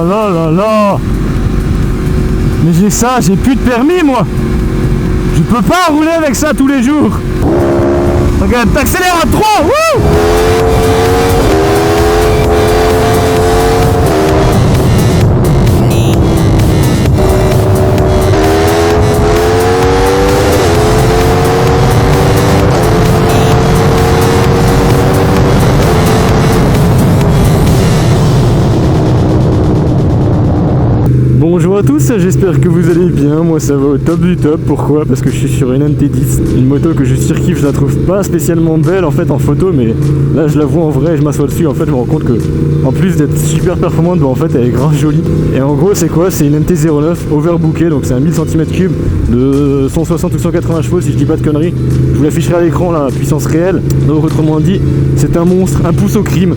là là là là. Mais j'ai ça, j'ai plus de permis moi. Je peux pas rouler avec ça tous les jours. Regarde, t'accélères à 3. Wouh. Bonjour à tous, j'espère que vous allez bien, moi ça va au top du top. Pourquoi? Parce que je suis sur une MT10, une moto que je surkiffe, je la trouve pas spécialement belle en fait en photo, mais là je la vois en vrai et je m'assois dessus, en fait je me rends compte que en plus d'être super performante, bah, en fait elle est grave jolie. Et en gros c'est quoi? C'est une MT-09 overbookée, donc c'est un 1000 cm3 de 160 ou 180 chevaux si je dis pas de conneries. Je vous l'afficherai à l'écran la puissance réelle, donc autrement dit c'est un monstre, un pouce au crime.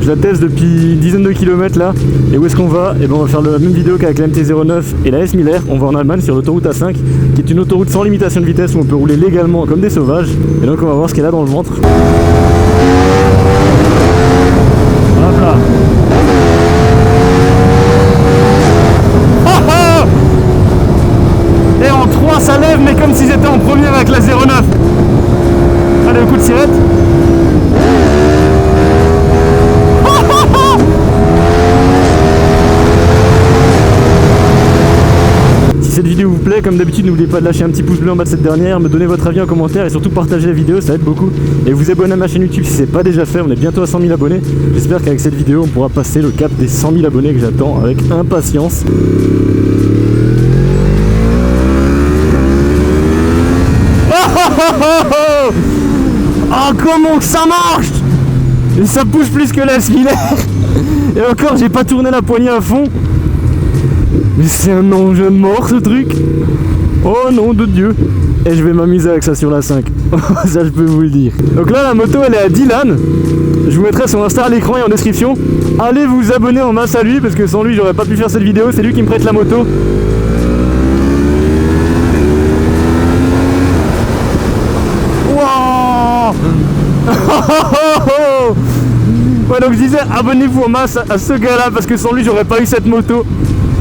Je la teste depuis une dizaine de kilomètres là. Et où est-ce qu'on va? Et ben on va faire la même vidéo qu'avec la MT-09 et la S1000R. On va en Allemagne sur l'autoroute A5, qui est une autoroute sans limitation de vitesse où on peut rouler légalement comme des sauvages. Et donc on va voir ce qu'elle a dans le ventre. Hop là. Et en 3 ça lève, mais comme si j'étais en première avec la 09. Allez, le coup de sirette. Si cette vidéo vous plaît, comme d'habitude, n'oubliez pas de lâcher un petit pouce bleu en bas de cette dernière, me donner votre avis en commentaire et surtout partager la vidéo, ça aide beaucoup. Et vous abonner à ma chaîne YouTube si c'est pas déjà fait, on est bientôt à 100 000 abonnés. J'espère qu'avec cette vidéo, on pourra passer le cap des 100 000 abonnés que j'attends avec impatience. Oh, comment que ça marche! Et ça pousse plus que la S1000R. Et encore, j'ai pas tourné la poignée à fond. Mais c'est un enjeu de mort ce truc. Oh nom de Dieu. Et je vais m'amuser avec ça sur la 5. Ça je peux vous le dire. Donc là la moto elle est à Dylan. Je vous mettrai son Insta à l'écran et en description. Allez vous abonner en masse à lui parce que sans lui j'aurais pas pu faire cette vidéo. C'est lui qui me prête la moto. Wow. Ouais, donc je disais abonnez-vous en masse à ce gars là parce que sans lui j'aurais pas eu cette moto.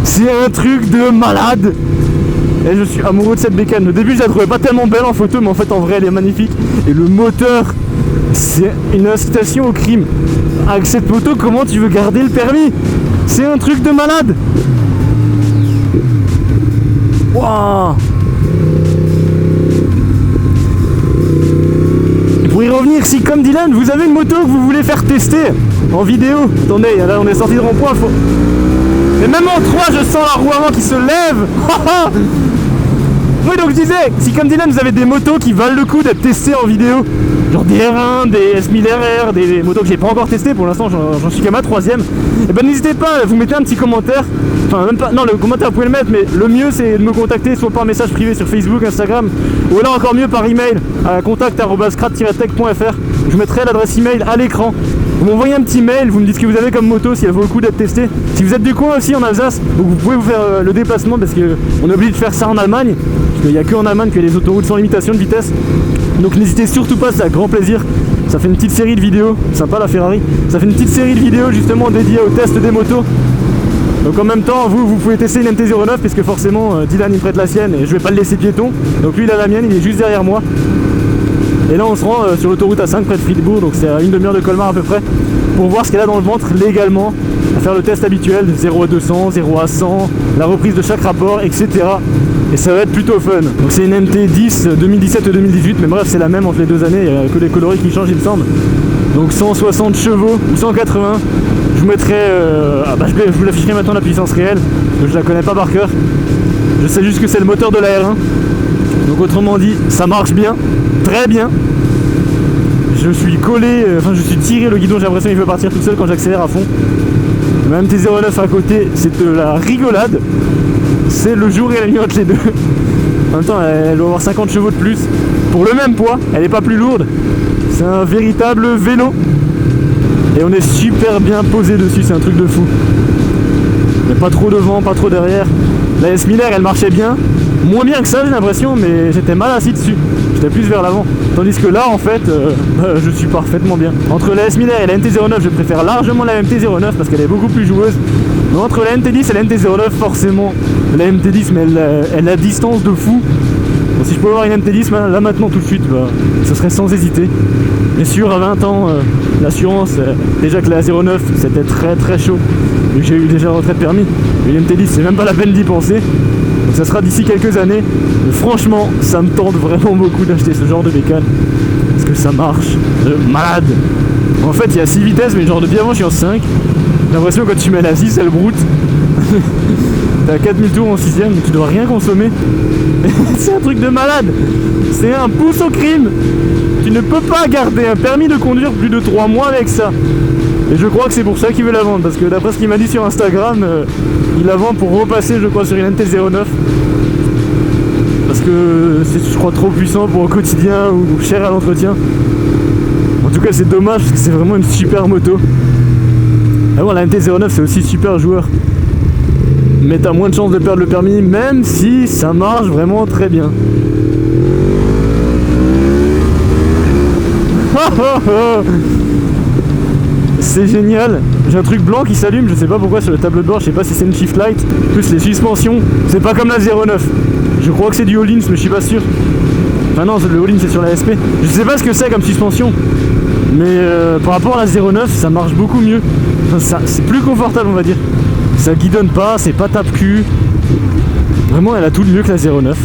C'est un truc de malade. Et je suis amoureux de cette bécane. Au début je la trouvais pas tellement belle en photo, mais en fait en vrai elle est magnifique. Et le moteur, c'est une incitation au crime. Avec cette moto, comment tu veux garder le permis? C'est un truc de malade. Waouh. Pour y revenir, si comme Dylan vous avez une moto que vous voulez faire tester en vidéo, attendez, là on est sorti de rond-point, faut... Et même en 3 je sens la roue avant qui se lève. Oui, donc je disais, si comme Dylan vous avez des motos qui valent le coup d'être testées en vidéo, genre des R1, des S1000RR, des motos que j'ai pas encore testées, pour l'instant j'en suis qu'à ma 3ème, et ben n'hésitez pas, vous mettez un petit commentaire, enfin même pas, non le commentaire vous pouvez le mettre, mais le mieux c'est de me contacter soit par message privé sur Facebook, Instagram, ou alors encore mieux par email à contact@scrap-tech.fr. Je mettrai l'adresse email à l'écran. Vous m'envoyez un petit mail, vous me dites ce que vous avez comme moto, si elle vaut le coup d'être testée. Si vous êtes du coin aussi en Alsace, donc vous pouvez vous faire le déplacement parce qu'on est obligé de faire ça en Allemagne. Parce qu'il n'y a que en Allemagne qu'il y a des autoroutes sans limitation de vitesse. Donc n'hésitez surtout pas, c'est un grand plaisir. Ça fait une petite série de vidéos, sympa la Ferrari. Ça fait une petite série de vidéos justement dédiées au test des motos. Donc en même temps, vous pouvez tester une MT-09 puisque forcément Dylan il me prête la sienne et je vais pas le laisser piéton. Donc lui il a la mienne, il est juste derrière moi. Et là on se rend sur l'autoroute A5 près de Fribourg, donc c'est à une demi-heure de Colmar à peu près, pour voir ce qu'elle a dans le ventre légalement, à faire le test habituel de 0 à 200, 0 à 100, la reprise de chaque rapport, etc. Et ça va être plutôt fun. Donc c'est une MT10 2017 et 2018, mais bref c'est la même entre les deux années, il n'y a que les coloris qui changent il me semble. Donc 160 chevaux ou 180, je vous mettrai, je vous l'afficherai maintenant la puissance réelle, que je la connais pas par cœur. Je sais juste que c'est le moteur de la R1. Donc autrement dit, ça marche bien, très bien. Je suis collé, je suis tiré le guidon, j'ai l'impression qu'il veut partir tout seul quand j'accélère à fond. Ma MT-09 à côté, c'est de la rigolade. C'est le jour et la nuit entre les deux. En même temps, elle doit avoir 50 chevaux de plus. Pour le même poids, elle n'est pas plus lourde. C'est un véritable vélo. Et on est super bien posé dessus, c'est un truc de fou. Il n'y a pas trop devant, pas trop derrière. La S1000R, elle marchait bien. Moins bien que ça j'ai l'impression, mais j'étais mal assis dessus. J'étais plus vers l'avant. Tandis que là en fait, je suis parfaitement bien. Entre la S1000R et la MT-09, je préfère largement la MT-09 parce qu'elle est beaucoup plus joueuse. Mais entre la MT10 et la MT-09, forcément, la MT10, mais elle a distance de fou. Donc si je pouvais avoir une MT10 là maintenant tout de suite, bah, ce serait sans hésiter. Bien sûr, à 20 ans, l'assurance, déjà que la 09 c'était très très chaud, vu que j'ai eu déjà le retrait de permis. Et une MT10, c'est même pas la peine d'y penser. Donc ça sera d'ici quelques années. Mais franchement, ça me tente vraiment beaucoup d'acheter ce genre de bécane. Parce que ça marche de malade. En fait, il y a 6 vitesses, mais genre depuis avant, je suis en 5. J'ai l'impression que quand tu mets la 6, elle broute. T'as 4000 tours en 6ème, donc tu dois rien consommer. C'est un truc de malade. C'est un pouce au crime. Tu ne peux pas garder un permis de conduire plus de 3 mois avec ça. Et je crois que c'est pour ça qu'il veut la vendre. Parce que d'après ce qu'il m'a dit sur Instagram, il la vend pour repasser, je crois, sur une MT-09. Parce que c'est, je crois, trop puissant pour au quotidien ou cher à l'entretien. En tout cas, c'est dommage parce que c'est vraiment une super moto. Ah bon, la MT-09 c'est aussi super joueur. Mais t'as moins de chances de perdre le permis, même si ça marche vraiment très bien. C'est génial. J'ai un truc blanc qui s'allume, je sais pas pourquoi sur le tableau de bord, je sais pas si c'est une shift light. Plus les suspensions, c'est pas comme la 09. Je crois que c'est du Hollins, mais je suis pas sûr. Ah non, le Hollins c'est sur la SP. Je sais pas ce que c'est comme suspension. Mais par rapport à la 09, ça marche beaucoup mieux. Enfin, c'est plus confortable, on va dire. Ça guidonne pas, c'est pas tape-cul. Vraiment, elle a tout de mieux que la 09.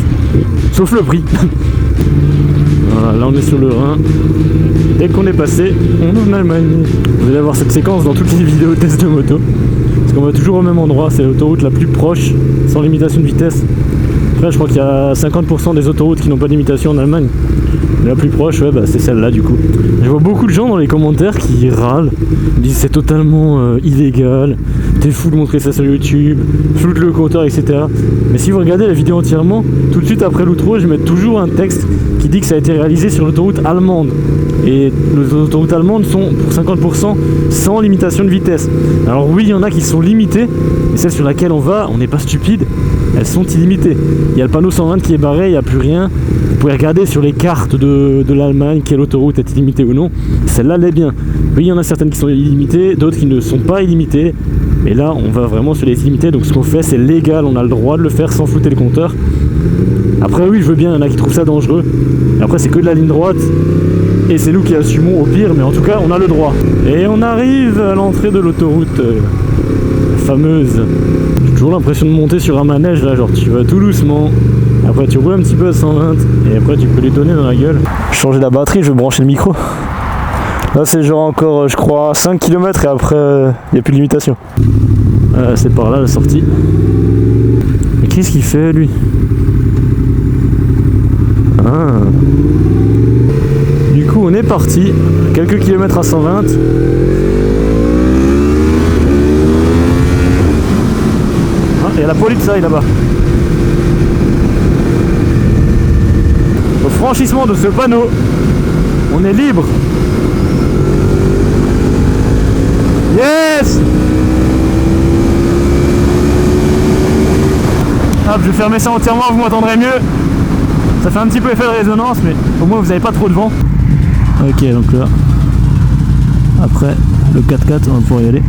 Sauf le prix. Voilà, là on est sur le Rhin. Dès qu'on est passé, on est en Allemagne. Vous allez avoir cette séquence dans toutes les vidéos tests de moto. Parce qu'on va toujours au même endroit, c'est l'autoroute la plus proche, sans limitation de vitesse. Après, je crois qu'il y a 50% des autoroutes qui n'ont pas de limitation en Allemagne. La plus proche, ouais, bah, c'est celle-là du coup. Je vois beaucoup de gens dans les commentaires qui râlent, ils disent c'est totalement illégal, t'es fou de montrer ça sur YouTube, floute le compteur, etc. Mais si vous regardez la vidéo entièrement, tout de suite après l'outro, je mets toujours un texte qui dit que ça a été réalisé sur l'autoroute allemande. Et les autoroutes allemandes sont pour 50% sans limitation de vitesse. Alors oui, il y en a qui sont limitées, mais celle sur laquelle on va, on n'est pas stupide, elles sont illimitées. Il y a le panneau 120 qui est barré, il n'y a plus rien. Vous pouvez regarder sur les cartes de l'Allemagne quelle autoroute est illimitée ou non. Celle-là l'est bien. Oui, il y en a certaines qui sont illimitées, d'autres qui ne sont pas illimitées. Et là, on va vraiment sur les illimitées. Donc ce qu'on fait, c'est légal, on a le droit de le faire sans flouter le compteur. Après, oui, je veux bien, il y en a qui trouvent ça dangereux. Après, c'est que de la ligne droite. Et c'est nous qui assumons au pire, mais en tout cas, on a le droit. Et on arrive à l'entrée de l'autoroute fameuse. J'ai toujours l'impression de monter sur un manège, là, genre tu vas tout doucement. Après tu roules un petit peu à 120 et après tu peux lui donner dans la gueule. Changer la batterie, je vais brancher le micro. Là c'est genre encore je crois 5 km et après il n'y a plus de limitation. C'est par là la sortie. Mais qu'est-ce qu'il fait lui? Du coup on est parti, quelques kilomètres à 120. Il y a la police là-bas. Au franchissement de ce panneau, on est libre. Yes! Hop, je vais fermer ça entièrement, vous m'entendrez mieux. Ça fait un petit peu effet de résonance, mais au moins vous n'avez pas trop de vent. Ok, donc là, après le 4x4, on va pouvoir y aller.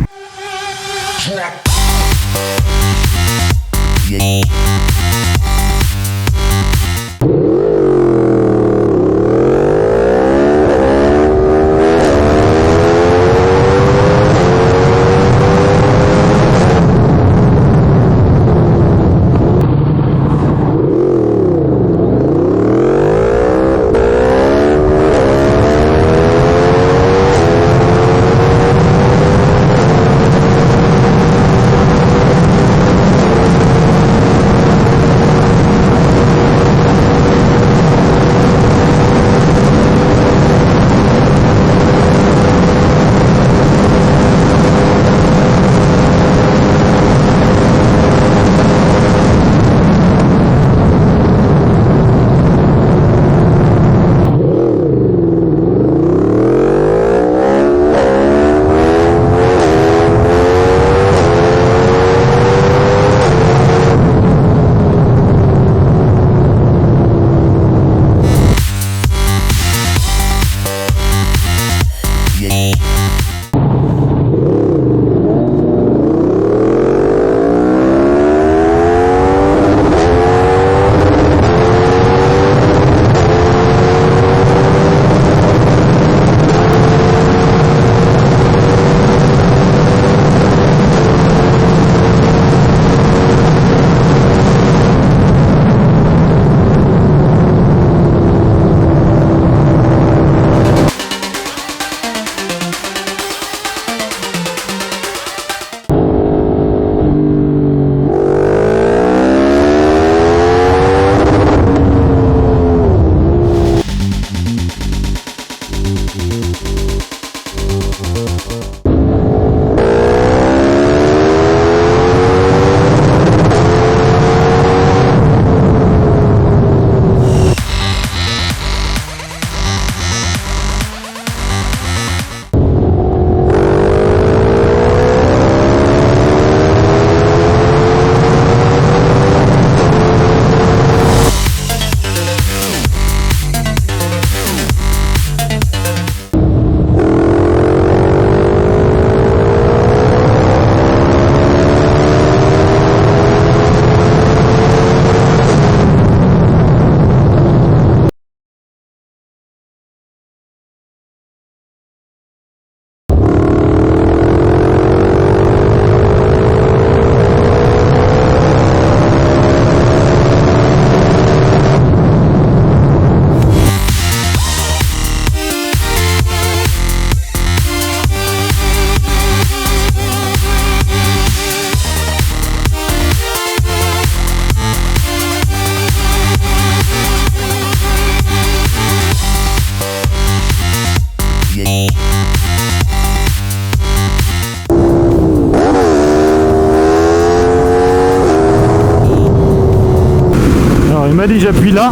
m'a dit j'appuie là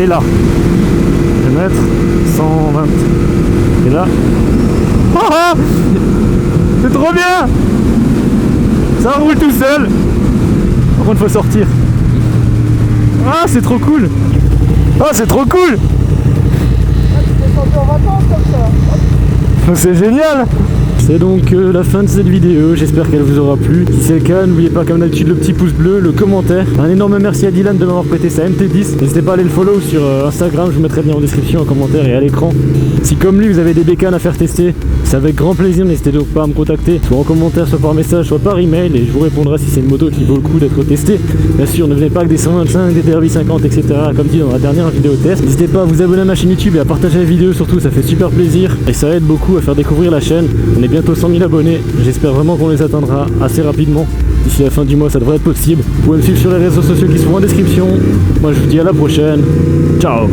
et là. Je vais mettre 120. Et là. Ah, c'est trop bien. Ça roule tout seul. Par contre, faut sortir. Ah, c'est trop cool. Ah, c'est trop cool. En vacances comme ça. C'est génial. C'est donc la fin de cette vidéo, j'espère qu'elle vous aura plu. Si c'est le cas, n'oubliez pas comme d'habitude le petit pouce bleu, le commentaire. Un énorme merci à Dylan de m'avoir prêté sa MT10. N'hésitez pas à aller le follow sur Instagram, je vous mettrai le lien en description, en commentaire et à l'écran. Si comme lui vous avez des bécanes à faire tester, c'est avec grand plaisir, n'hésitez donc pas à me contacter, soit en commentaire, soit par message, soit par email, et je vous répondrai si c'est une moto qui vaut le coup d'être testée. Bien sûr, ne venez pas avec des 125, des Derby 50, etc. comme dit dans la dernière vidéo test. N'hésitez pas à vous abonner à ma chaîne YouTube et à partager la vidéo surtout, ça fait super plaisir. Et ça aide beaucoup à faire découvrir la chaîne. On est bientôt 100 000 abonnés, j'espère vraiment qu'on les atteindra assez rapidement. D'ici la fin du mois, ça devrait être possible. Vous pouvez me suivre sur les réseaux sociaux qui seront en description. Moi, je vous dis à la prochaine. Ciao.